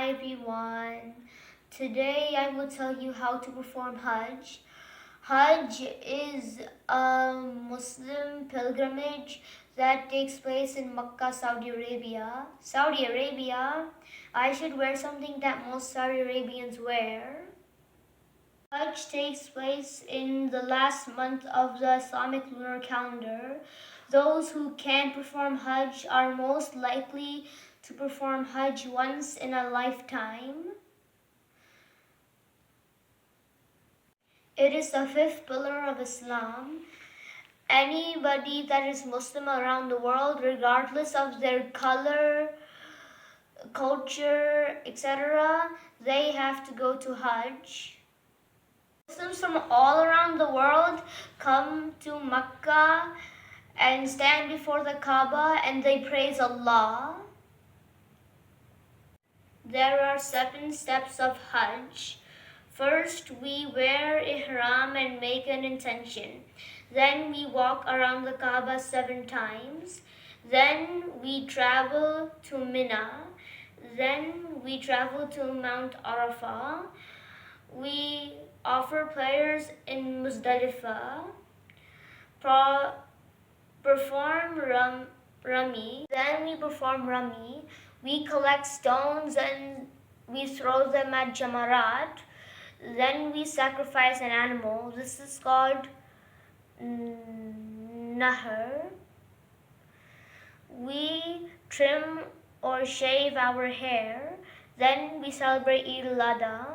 Hi everyone. Today I will tell you how to perform Hajj. Hajj is a Muslim pilgrimage that takes place in Makkah, Saudi Arabia. Saudi Arabia, I should wear something that most Saudi Arabians wear. Hajj takes place in the last month of the Islamic lunar calendar. Those who can perform Hajj are most likely to perform Hajj once in a lifetime. It is the fifth pillar of Islam. Anybody that is Muslim around the world, regardless of their color, culture, etc., they have to go to Hajj. Muslims from all around the world come to Makkah and stand before the Kaaba and they praise Allah. There are 7 steps of Hajj. First, we wear ihram and make an intention. Then we walk around the Kaaba 7 times. Then we travel to Mina. Then we travel to Mount Arafah. We offer prayers in Muzdalifah. Perform Rami. Then we perform Rami. We collect stones and we throw them at Jamarat. Then we sacrifice an animal. This is called Nahr. We trim or shave our hair. Then we celebrate Eid al-Adha.